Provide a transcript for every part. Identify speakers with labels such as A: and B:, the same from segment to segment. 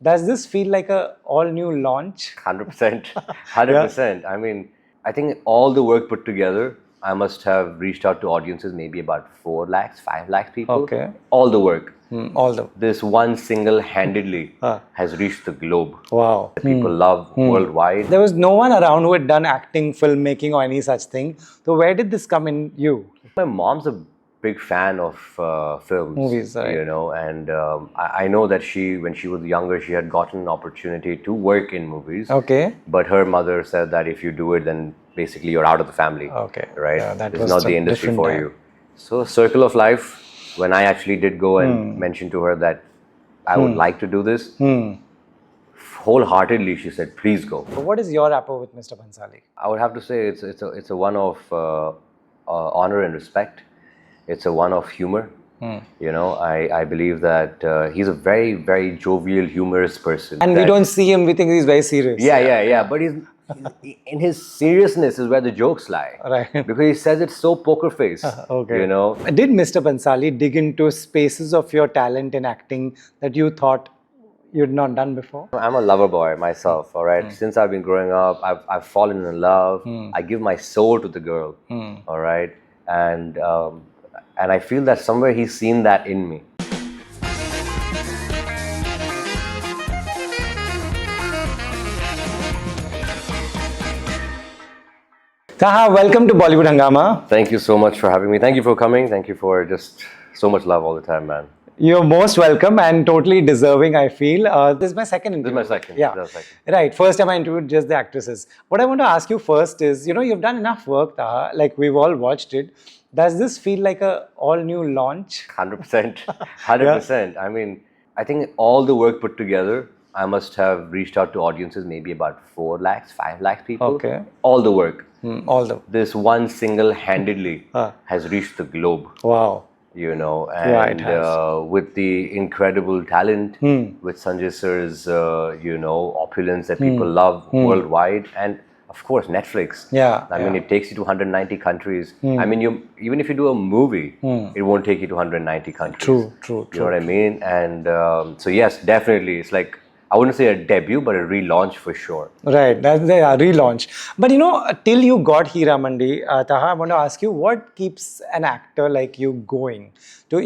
A: Does this feel like a all new launch?
B: 100%. 100%. I mean, I think all the work put together, I must have reached out to audiences, maybe about 4 lakhs, 5 lakhs people.
A: Okay.
B: All the work.
A: All the
B: This one single-handedly has reached the globe.
A: wow.
B: That people love worldwide.
A: There was no one around who had done acting, filmmaking, or any such thing. So where did this come in you?
B: My mom's a big fan of films,
A: Movies, right.
B: and I know that when she was younger, she had gotten an opportunity to work in movies.
A: Okay.
B: But her mother said that if you do it, then basically you're out of the family.
A: Okay.
B: Right?
A: Yeah, that
B: it's
A: was
B: not
A: some
B: the industry
A: different
B: for
A: time.
B: you. So, circle of life, when I actually did go and mention to her that I would like to do this, wholeheartedly she said, please go.
A: So what is your rapport with Mr. Bhansali?
B: I would have to say it's a one of honor and respect. It's a one of humor. I believe that he's a very, very jovial, humorous person.
A: And we don't see him, we think he's very serious.
B: Yeah. But he's in his seriousness is where the jokes lie.
A: Right.
B: Because he says it so poker face.
A: Okay.
B: Did
A: Mr. Bhansali dig into spaces of your talent in acting that you thought you'd not done before?
B: I'm a lover boy myself, all right? Since I've been growing up, I've fallen in love. I give my soul to the girl, all right? And I feel that somewhere he's seen that in me.
A: Taha, welcome to Bollywood Hungama.
B: Thank you so much for having me. Thank you for coming. Thank you for just so much love all the time, man.
A: You're most welcome and totally deserving, I feel. This is my second interview.
B: This is my second.
A: Yeah.
B: This is my second.
A: Right. First time I interviewed just the actresses. What I want to ask you first is, you've done enough work, Taha. Like, we've all watched it. Does this feel like a all new launch?
B: 100%. 100%. I mean, I think all the work put together, I must have reached out to audiences, maybe about 4 lakhs, 5 lakhs people.
A: Okay.
B: All the work.
A: This
B: one single-handedly has reached the globe.
A: Wow.
B: With the incredible talent, with Sanjay sir's, opulence that people love worldwide, and of course Netflix. I mean, it takes you to 190 countries. I mean, even if you do a movie, it won't take you to 190 countries.
A: True.
B: You know what I mean? And so yes, definitely, it's like, I wouldn't say a debut, but a relaunch for sure.
A: Right, that's the relaunch. But till you got Heeramandi, Taha, I want to ask you, what keeps an actor like you going? To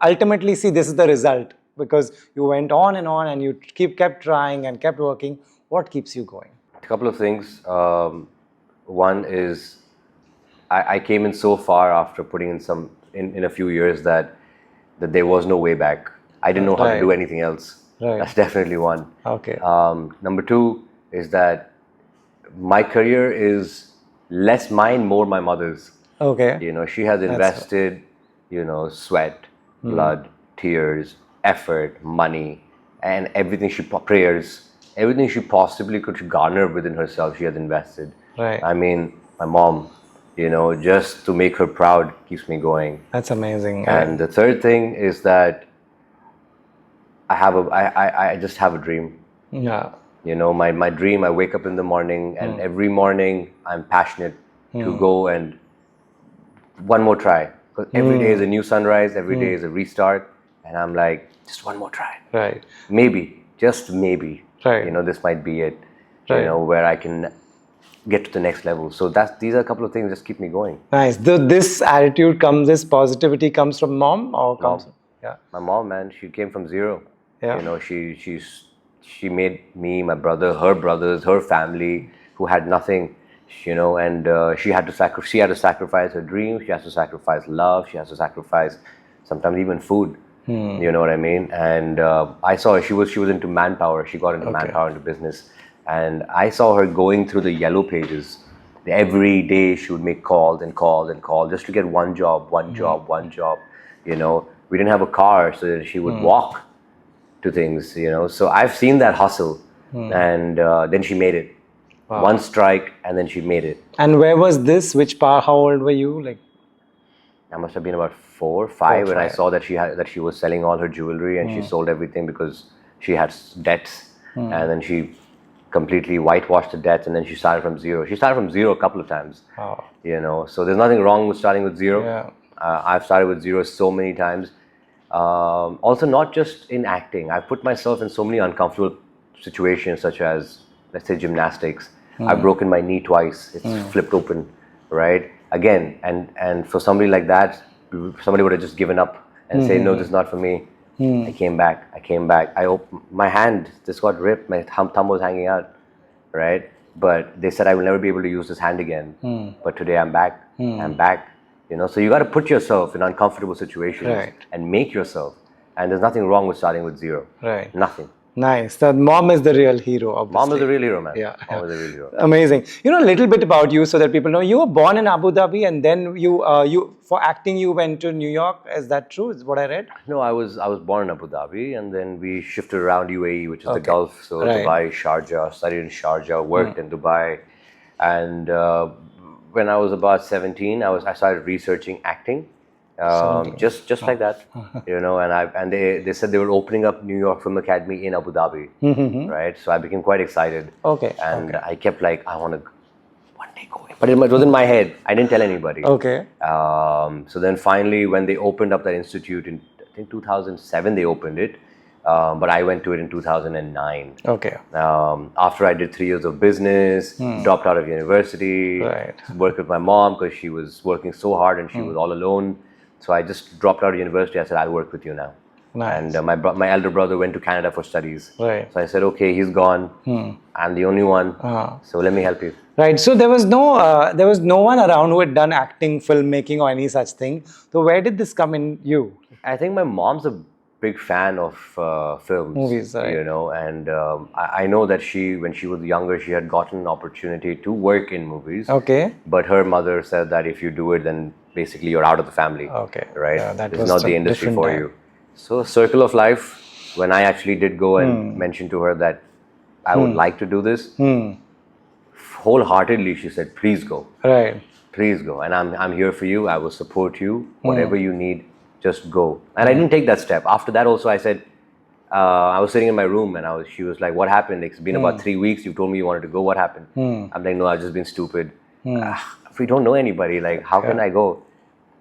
A: ultimately see this is the result, because you went on and you kept trying and kept working. What keeps you going?
B: A couple of things. One is I came in so far after putting in a few years that there was no way back. I didn't know how to do anything else.
A: Right.
B: That's definitely one.
A: Okay.
B: Number two is that my career is less mine, more my mother's.
A: Okay.
B: She has invested, sweat, blood, tears, effort, money, and everything prayers, everything she possibly could garner within herself, she has invested.
A: Right.
B: I mean, my mom, just to make her proud keeps me going.
A: That's amazing.
B: And the third thing is that I just have a dream.
A: Yeah.
B: My dream, I wake up in the morning and every morning I'm passionate to go and one more try. Because every day is a new sunrise, every day is a restart. And I'm like, just one more try.
A: Right.
B: Maybe, just maybe.
A: Right.
B: This might be it.
A: Right.
B: Where I can get to the next level. So these are a couple of things that just keep me going.
A: Nice. This attitude this positivity comes from mom or comes?
B: Mom.
A: Yeah.
B: My mom, man, she came from zero.
A: Yeah.
B: She made me, my brother, her brothers, her family who had nothing, and she had to sacrifice her dreams. She has to sacrifice love. She has to sacrifice sometimes even food. You know what I mean? And I saw her. She was into manpower. She got into manpower, into business, and I saw her going through the yellow pages. Every day she would make calls and calls and calls just to get one job. We didn't have a car, so she would walk to things, So I've seen that hustle, and then she made it. Wow. One strike, and then she made it.
A: And where was this? How old were you? Like,
B: I must have been about 4 or 5 when I saw that she was selling all her jewelry, and she sold everything because she had debts, and then she completely whitewashed the debts, and then she started from zero. She started from zero a couple of times.
A: Wow.
B: So there's nothing wrong with starting with zero.
A: Yeah.
B: I've started with zero so many times. Also, not just in acting. I've put myself in so many uncomfortable situations, such as, let's say, gymnastics. I've broken my knee twice. It's flipped open, right? Again, and for somebody like that, somebody would have just given up and say, no, this is not for me. I came back. I opened my hand. This got ripped. My thumb was hanging out, right? But they said I will never be able to use this hand again. But today I'm back. I'm back. So you got to put yourself in uncomfortable situations
A: Right.
B: and make yourself. And there's nothing wrong with starting with zero.
A: Right.
B: Nothing.
A: Nice. The mom is the real hero, obviously.
B: Mom is the real hero, man.
A: Yeah.
B: Mom is the real hero.
A: Amazing. A little bit about you so that people know. You were born in Abu Dhabi and then you for acting you went to New York. Is that true? Is what I read?
B: No, I was born in Abu Dhabi, and then we shifted around UAE, which is the
A: Okay.
B: Gulf. So
A: Right.
B: Dubai, Sharjah, studied in Sharjah, worked in Dubai, and when I was about 17, I started researching acting. Just like that, and they said they were opening up New York Film Academy in Abu Dhabi, right? So I became quite excited.
A: Okay.
B: And I kept like, I want to one day go in. But it was in my head. I didn't tell anybody.
A: Okay.
B: So then finally, when they opened up that institute in, I think 2007, they opened it. But I went to it in 2009.
A: Okay.
B: After I did 3 years of business, dropped out of university,
A: Right.
B: worked with my mom because she was working so hard and she was all alone. So I just dropped out of university. I said, I'll work with you now.
A: Nice.
B: And my elder brother went to Canada for studies.
A: Right.
B: So I said, okay, he's gone. I'm the only one. So let me help you.
A: Right. So there was no one around who had done acting, filmmaking, or any such thing. So where did this come in you?
B: I think my mom's a big fan of films.
A: Movies, right.
B: And I know that when she was younger, she had gotten an opportunity to work in movies.
A: Okay.
B: But her mother said that if you do it, then basically you're out of the family.
A: Okay.
B: Right?
A: Yeah, that
B: it's
A: was
B: not
A: some
B: the industry
A: different
B: for
A: time.
B: you. So, circle of life, when I actually did go and mention to her that I would like to do this, wholeheartedly she said, please go.
A: Right.
B: Please go. And I'm here for you. I will support you. Whatever you need, just go. And I didn't take that step. After that also, I said, I was sitting in my room and she was like, what happened? It's been about 3 weeks. You told me you wanted to go. What happened? I'm like, no, I've just been stupid. If we don't know anybody, like, how can I go?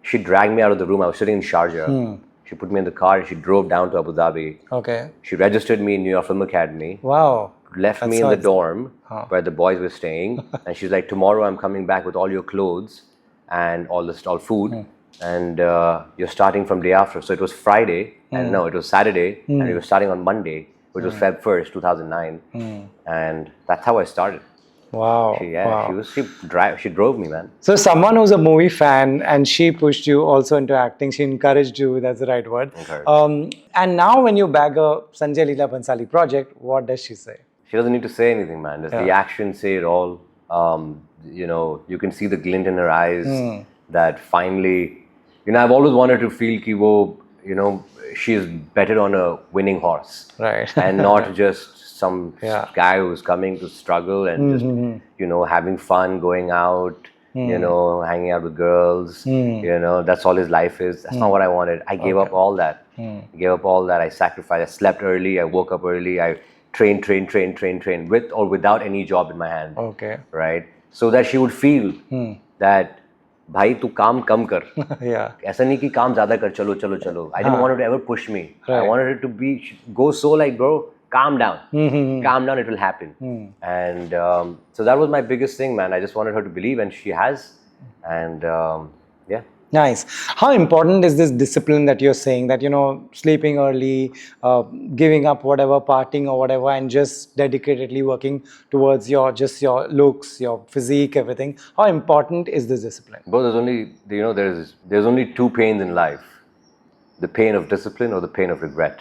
B: She dragged me out of the room. I was sitting in Sharjah. She put me in the car and she drove down to Abu Dhabi.
A: Okay.
B: She registered me in New York Film Academy.
A: Wow.
B: Left me in the dorm where the boys were staying. And she's like, tomorrow I'm coming back with all your clothes and all food. And you're starting from day after. So it was Friday. And no, it was Saturday. And we were starting on Monday, which was Feb 1st, 2009. And that's how I started.
A: Wow.
B: Wow. She drove me, man.
A: So someone who's a movie fan and she pushed you also into acting, she encouraged you, that's the right word. And now when you bag a Sanjay Leela Bhansali project, what does she say?
B: She doesn't need to say anything, man. The actions say it all. You can see the glint in her eyes that finally, I've always wanted to feel ki wo, she is betted on a winning horse.
A: Right.
B: And not just some guy who's coming to struggle and just, having fun, going out, hanging out with girls, that's all his life is. That's not what I wanted. I gave up all that. I sacrificed. I slept early. I woke up early. I trained with or without any job in my hand.
A: Okay.
B: Right? So that she would feel that, bhai, tu kaam kam kar.
A: Yeah.
B: Aisa nahi ki kaam zyada kar, chalo. I didn't want her to ever push me. I
A: Right.
B: wanted her to go so like, bro, calm down. Calm down, it will happen. And so that was my biggest thing, man. I just wanted her to believe, and she has. And yeah.
A: Nice. How important is this discipline that you're saying that, sleeping early, giving up whatever, partying or whatever, and just dedicatedly working towards your looks, your physique, everything. How important is this discipline?
B: But there's only two pains in life: the pain of discipline or the pain of regret.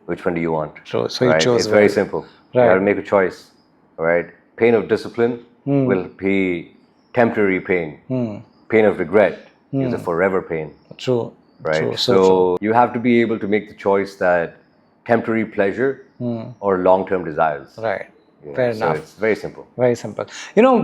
B: Which one do you want?
A: So you
B: right?
A: chose
B: It's very simple.
A: Right.
B: You have to make a choice. Right? Pain of discipline will be temporary pain. Pain of regret is a forever pain.
A: True.
B: Right?
A: True.
B: So you have to be able to make the choice that temporary pleasure or long-term desires.
A: Right.
B: Yeah,
A: Fair
B: so
A: enough.
B: it's very simple.
A: Very simple.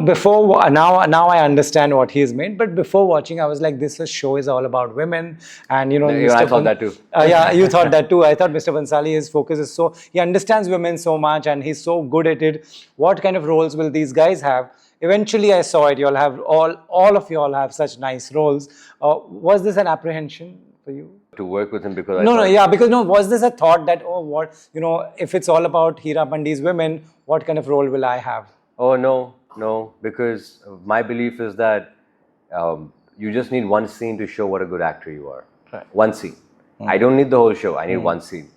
A: Before now I understand what he's made, but before watching, I was like, this show is all about women, and
B: I thought that too.
A: Yeah, you thought that too. I thought Mr. Bhansali, his focus is he understands women so much, and he's so good at it. What kind of roles will these guys have? Eventually, I saw it. You'll have all of you all have such nice roles. Was this an apprehension for you?
B: to work with him because I
A: No,
B: thought,
A: yeah, because was this a thought that, oh, what, if it's all about Heeramandi's women, what kind of role will I have?
B: oh no, because my belief is that you just need one scene to show what a good actor you are.
A: Right.
B: One scene. I don't need the whole show. I need one scene.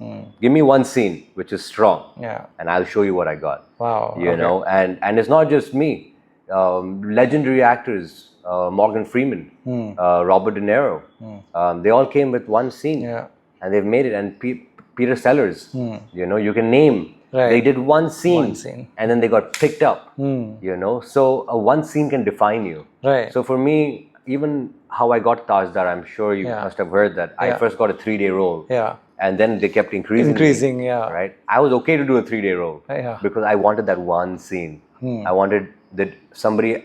B: Give me one scene which is strong,
A: Yeah.
B: and I'll show you what I got.
A: Wow.
B: You know, and it's not just me. Legendary actors, Morgan Freeman, Robert De Niro, they all came with one scene,
A: Yeah.
B: and they've made it. And Peter Sellers, you know, you can name.
A: Right.
B: They did one scene,
A: One scene.
B: and then they got picked up. You know, so one scene can define you.
A: Right.
B: So for me, even how I got Tajdar, I'm sure you must have heard that. I first got a 3-day role.
A: Yeah.
B: And then they kept increasing.
A: Increasing, yeah.
B: Right. I was okay to do a 3-day role.
A: Yeah.
B: Because I wanted that one scene. I wanted that somebody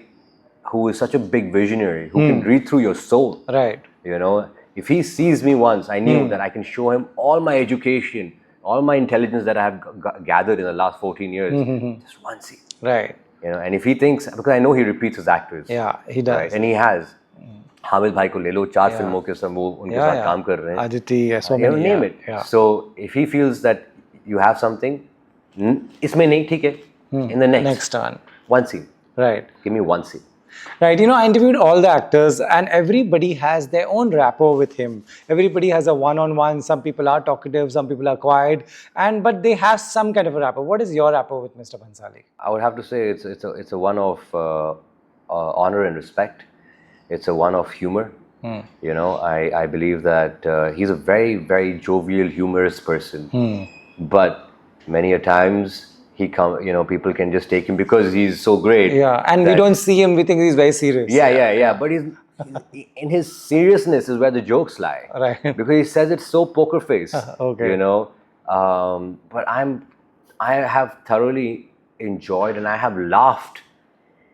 B: who is such a big visionary, who can read through your soul.
A: Right.
B: You know, if he sees me once, I knew that I can show him all my education, all my intelligence that I have gathered in the last 14 years. Just one scene.
A: Right.
B: You know, and if he thinks, because I know he repeats his actors.
A: Yeah, he does.
B: Right? And he has. Hamid भाई को ले लो 4 फिल्मों के सब वो उनके साथ काम कर रहे हैं
A: Aditi, so
B: you know,
A: many,
B: name it. So if he feels that you have something, इसमें नहीं ठीक है, in the next
A: one.
B: one scene,
A: Right.
B: give me one scene.
A: Right, I interviewed all the actors and everybody has their own rapport with him. Everybody has a one-on-one. Some people are talkative, some people are quiet, but they have some kind of a rapport. What is your rapport with Mr. Bhansali?
B: I would have to say it's a one of honor and respect. It's a one of humor. You know, I believe that he's a very, very jovial, humorous person. But many a times people can just take him because he's so great.
A: Yeah, and we don't see him, we think he's very serious.
B: Yeah. But he's in his seriousness is where the jokes lie.
A: Right.
B: Because he says it so poker face.
A: Okay.
B: You know, but I have thoroughly enjoyed and I have laughed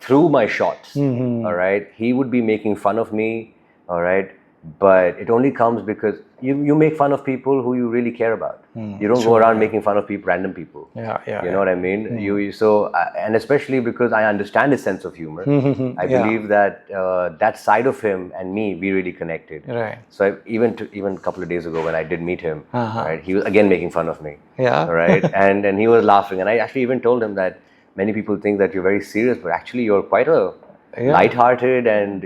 B: through my shots. All right. He would be making fun of me. All right. But it only comes because you make fun of people who you really care about. You don't go around making fun of people, random people.
A: Yeah.
B: You know what I mean? And especially because I understand his sense of humor. I believe that that side of him and me, we really connected.
A: Right.
B: So even a couple of days ago when I did meet him, right, he was again making fun of me.
A: Yeah.
B: Right. and he was laughing, and I actually even told him that many people think that you're very serious, but actually you're quite a light-hearted and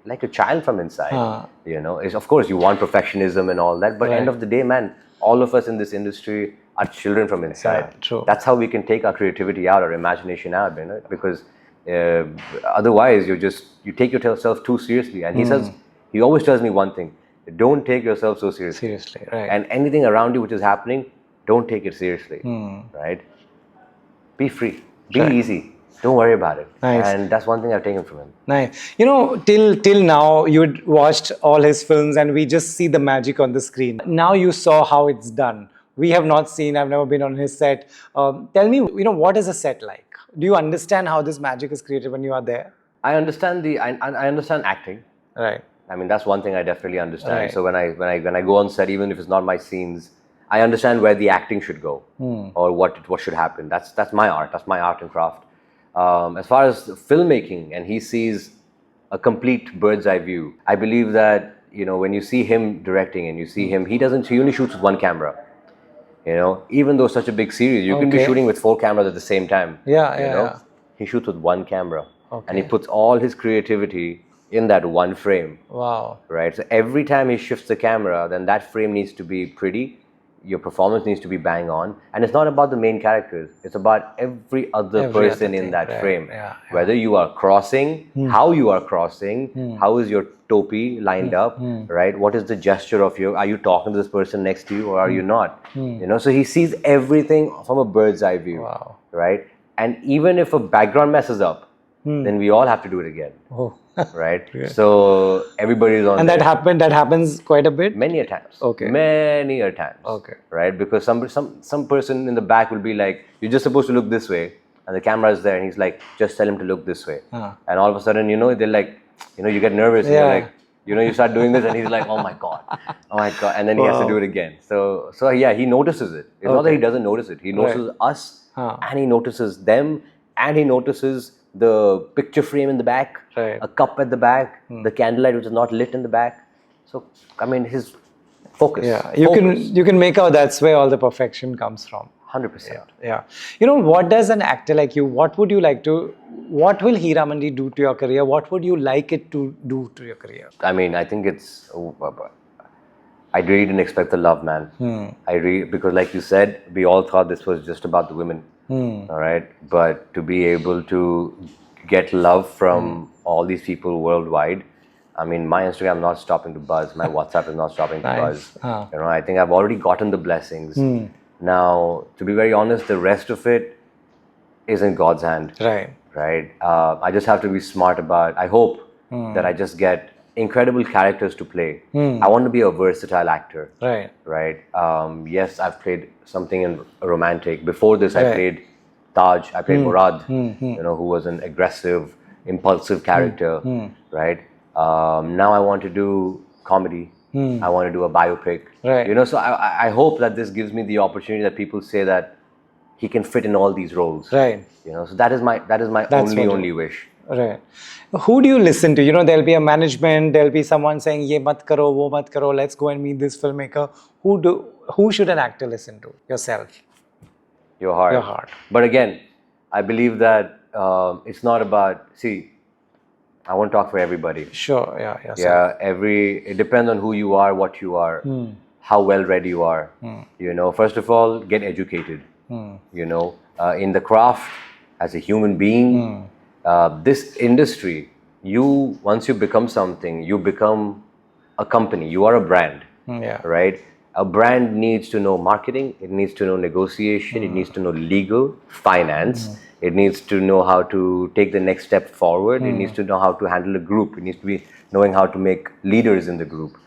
B: like a child from inside. You know, of course you want perfectionism and all that, but end of the day, man, all of us in this industry are children from inside.
A: Yeah, true.
B: That's how we can take our creativity out, our imagination out, because otherwise you take yourself too seriously. And he always tells me one thing: don't take yourself so seriously.
A: Seriously, right.
B: And anything around you which is happening, don't take it seriously. Right? Be free, be easy. Don't worry about it.
A: Nice.
B: And that's one thing I've taken from him.
A: Nice. Till now, you'd watched all his films and we just see the magic on the screen. Now you saw how it's done. We have not seen, I've never been on his set. Tell me, what is a set like? Do you understand how this magic is created when you are there?
B: I understand I understand acting.
A: Right.
B: I mean, that's one thing I definitely understand.
A: Right.
B: So when I go on set, even if it's not my scenes, I understand where the acting should go or what should happen. That's my art. That's my art and craft. As far as filmmaking, and he sees a complete bird's eye view. I believe that when you see him directing and you see him, he only shoots with one camera. Even though such a big series, you can be shooting with 4 cameras at the same time.
A: Yeah.
B: He shoots with one camera, and he
A: Okay.
B: puts all his creativity in that one frame.
A: Wow.
B: Right. So every time he shifts the camera, then that frame needs to be pretty. Your performance needs to be bang on, and it's not about the main characters. It's about every other
A: Every
B: person
A: other
B: in
A: thing,
B: that
A: right.
B: frame.
A: Yeah.
B: Whether you are crossing, how you are crossing, how is your topi lined up, right? What is the gesture of are you talking to this person next to you or are you not? So he sees everything from a bird's eye view.
A: Wow.
B: Right? And even if a background messes up, then we all have to do it again.
A: Oh.
B: Right? So everybody's on
A: And
B: there.
A: that happens quite a bit?
B: Many a times.
A: Okay.
B: Many a times.
A: Okay.
B: Right? Because some person in the back will be like, you're just supposed to look this way, and the camera is there, and he's like, just tell him to look this way. And all of a sudden, they're like, you get nervous, and you're like, you start doing this, and he's like, oh my god, and then he has to do it again. So yeah, he notices it. It's not that he doesn't notice it. He notices us, and he notices them, and he notices the picture frame in the back,
A: Right.
B: a cup at the back, the candlelight which is not lit in the back. So I mean, Focus.
A: Yeah,
B: Focus.
A: you can make out that's where all the perfection comes from.
B: 100%.
A: Yeah. You know, what does an actor like you, what would you like to, what will Heeramandi do to your career? What would you like it to do to your career?
B: I mean, I think it's. I really didn't expect the love, man. Because, like you said, we all thought this was just about the women. All right, but to be able to get love from all these people worldwide. I mean, my Instagram not stopping to buzz. My WhatsApp is not stopping to buzz. You know, I think I've already gotten the blessings. Now, to be very honest, the rest of it is in God's hand.
A: Right.
B: Right. I just have to be smart about. I hope that I just get incredible characters to play. I want to be a versatile actor.
A: Right.
B: Right. Yes, I've played something in romantic. Before this, I played Taj. I played Murad. You know, who was an aggressive, impulsive character. Right. Now I want to do comedy. I want to do a biopic.
A: Right.
B: You know, so I hope that this gives me the opportunity that people say that he can fit in all these roles.
A: Right.
B: You know, so that is my only wish.
A: Right. Who do you listen to? You know, there'll be a management, there'll be someone saying, "Ye mat karo, wo mat karo. Let's go and meet this filmmaker." Who should an actor listen to? Yourself.
B: Your heart.
A: Your heart.
B: But again, I believe that it's not about. See, I won't talk for everybody.
A: Sure. Yeah. Yourself.
B: Yeah. It depends on who you are, what you are, how well read you are. You know, first of all, get educated. You know, in the craft, as a human being, this industry, once you become something, you become a company. You are a brand.
A: Yeah.
B: Right. A brand needs to know marketing. It needs to know negotiation. It needs to know legal, finance. It needs to know how to take the next step forward. It needs to know how to handle a group. It needs to be knowing how to make leaders in the group.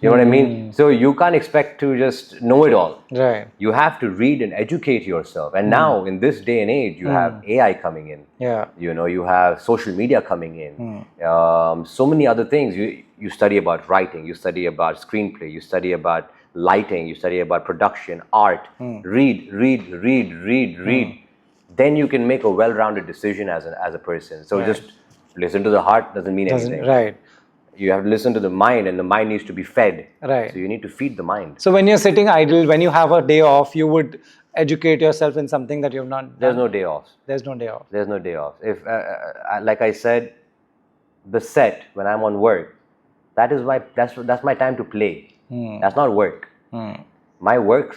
B: You know what I mean? So you can't expect to just know it all.
A: Right.
B: You have to read and educate yourself. And now, in this day and age, you have AI coming in.
A: Yeah.
B: You know, you have social media coming in. So many other things. You study about writing. You study about screenplay. You study about lighting. You study about production, art. Read. Then you can make a well-rounded decision as a person. So just listen to the heart doesn't mean anything.
A: Right.
B: You have to listen to the mind, and the mind needs to be fed.
A: Right.
B: So you need to feed the mind.
A: So when you're sitting idle, when you have a day off, you would educate yourself in something that you've not done.
B: There's no day off.
A: There's no day off.
B: There's no day off. If, like I said, the set when I'm on work, that's my time to play. That's not work. My work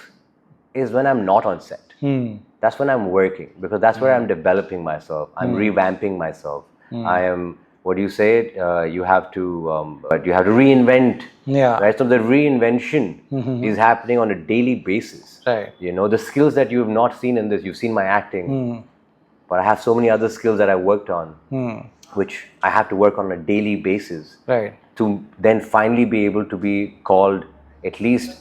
B: is when I'm not on set. That's when I'm working, because that's where I'm developing myself. I'm revamping myself. I am. What do you say? You have to reinvent.
A: Yeah.
B: Right. So the reinvention is happening on a daily basis.
A: Right.
B: You know, the skills that you have not seen in this, you've seen my acting, but I have so many other skills that I worked on, which I have to work on a daily basis.
A: Right.
B: To then finally be able to be called at least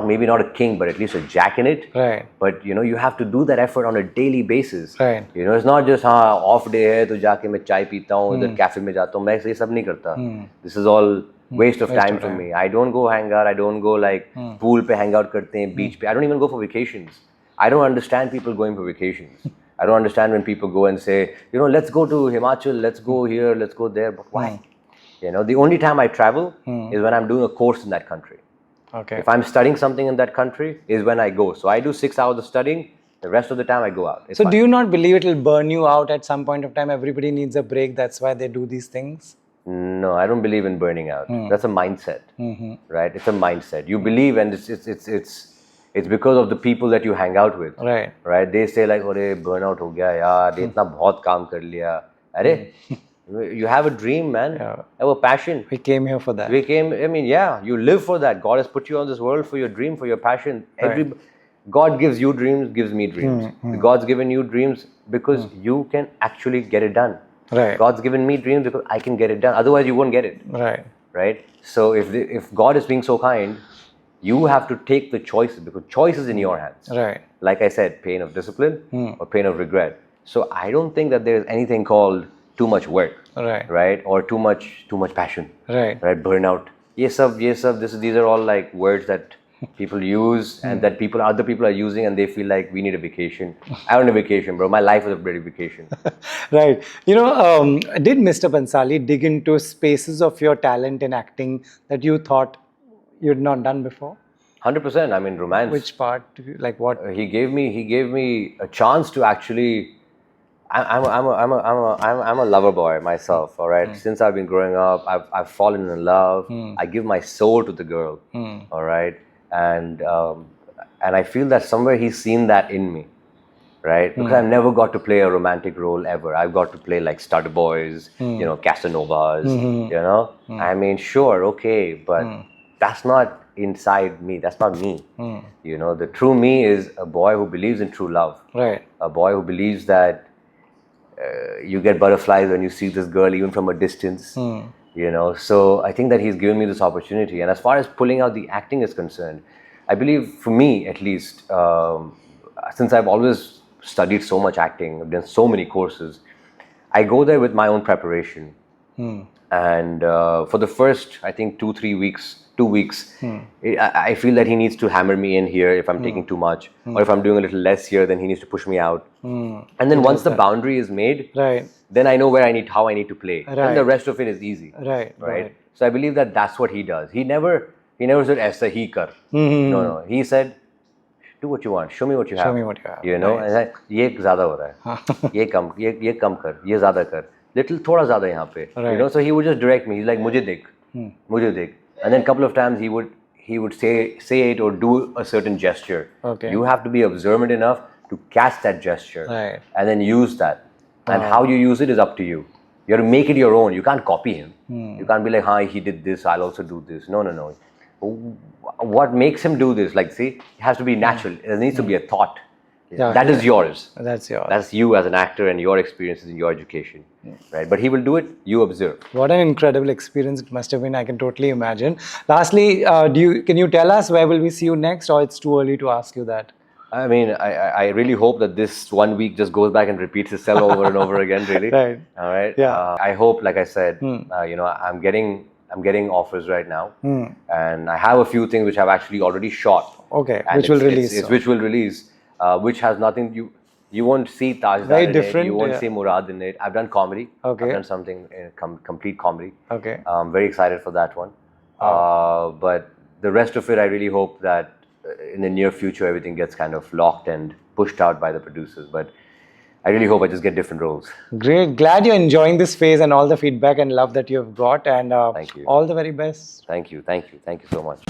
B: maybe not a king, but at least a jack in it.
A: Right.
B: But you know, you have to do that effort on a daily basis.
A: Right.
B: You know, it's not just off day है तो जाके मैं चाय पीता हूँ इधर cafe में जाता हूँ मैं ये सब नहीं करता. This is all waste of time for me. I don't go hang out. I don't go like pool पे hang out करते हैं beach पे. I don't even go for vacations. I don't understand people going for vacations. I don't understand when people go and say, you know, let's go to Himachal, let's go here, let's go there. But why? You know, the only time I travel is when I'm doing a course in that country.
A: Okay.
B: If I'm studying something in that country, is when I go. So I do 6 hours of studying. The rest of the time I go out. It's
A: So
B: fun.
A: do you not believe it will burn you out at some point of time? Everybody needs a break. That's why they do these things.
B: No, I don't believe in burning out. That's a mindset, right? It's a mindset. You believe, and it's because of the people that you hang out with,
A: Right.
B: right? They say like, "अरे burnout हो गया यार, ये इतना बहुत काम कर लिया." अरे, you have a dream, man.
A: Yeah.
B: Have a passion.
A: We came here for that.
B: I mean, yeah, you live for that. God has put you on this world for your dream, for your passion. God gives you dreams, gives me dreams. God's given you dreams because you can actually get it done.
A: Right.
B: God's given me dreams because I can get it done. Otherwise, you won't get it.
A: Right.
B: Right? So if God is being so kind, you have to take the choices, because choice is in your hands.
A: Right.
B: Like I said, pain of discipline or pain of regret. So I don't think that there's anything called too much work.
A: Right.
B: Right? Or too much passion.
A: Right.
B: Right? Burnout. Yes, sir. These are all like words that people use and that other people are using, and they feel like we need a vacation. I don't need a vacation, bro. My life is a bloody vacation.
A: Right. You know, did Mr. Bansali dig into spaces of your talent in acting that you thought you'd not done before?
B: 100%. I mean, romance.
A: Which part? Like what?
B: He gave me a chance to actually. I'm a lover boy myself. All right. Since I've been growing up, I've fallen in love. I give my soul to the girl. All right. And I feel that somewhere he's seen that in me. Right? Because I've never got to play a romantic role ever. I've got to play like stud boys, Casanovas, I mean, sure, okay, but that's not inside me. That's not me. The true me is a boy who believes in true love.
A: Right.
B: A boy who believes that you get butterflies when you see this girl even from a distance. So I think that he's given me this opportunity. And as far as pulling out the acting is concerned, I believe, for me at least, since I've always studied so much acting, I've done so many courses, I go there with my own preparation. And for the first, I think 2 weeks, I feel that he needs to hammer me in here if I'm taking too much, or if I'm doing a little less here, then he needs to push me out. And then once the boundary is made, then I know how I need to play. And the rest of it is easy. Right. So I believe that that's what he does. He never said aisa hi kar. No. He said, do what you want. Show me what you have.
A: Show me what you have.
B: And like, ये ज़्यादा हो रहा है. ये कम कर. ये ज़्यादा कर. Little थोड़ा ज़्यादा यहाँ पे. So he would just direct me. He's like, मुझे देख. And then a couple of times he would say it or do a certain gesture.
A: Okay.
B: You have to be observant enough to catch that gesture.
A: Right.
B: And then use that. And how you use it is up to you. You have to make it your own. You can't copy him. You can't be like, he did this, I'll also do this. No. What makes him do this? Like, see, it has to be natural. There needs to be a thought. That is yours.
A: That's yours.
B: That's you as an actor and your experiences in your education. Right? But he will do it, you observe.
A: What an incredible experience it must have been. I can totally imagine. Lastly, can you tell us where will we see you next, or it's too early to ask you that?
B: I mean, I really hope that this 1 week just goes back and repeats itself over and over again, really.
A: Right.
B: All right.
A: Yeah.
B: I hope, like I said, I'm getting offers right now, and I have a few things which I've actually already shot.
A: Okay,
B: and
A: which will release.
B: Which will release, which has nothing. You won't see Taha Shah in it. You won't see Murad in it. I've done comedy.
A: Okay.
B: I've done something complete comedy.
A: Okay.
B: I'm very excited for that one. But the rest of it, I really hope that in the near future everything gets kind of locked and pushed out by the producers. But I really hope I just get different roles.
A: Great. Glad you're enjoying this phase and all the feedback and love that you have brought. And
B: thank you.
A: All the very best.
B: Thank you so much.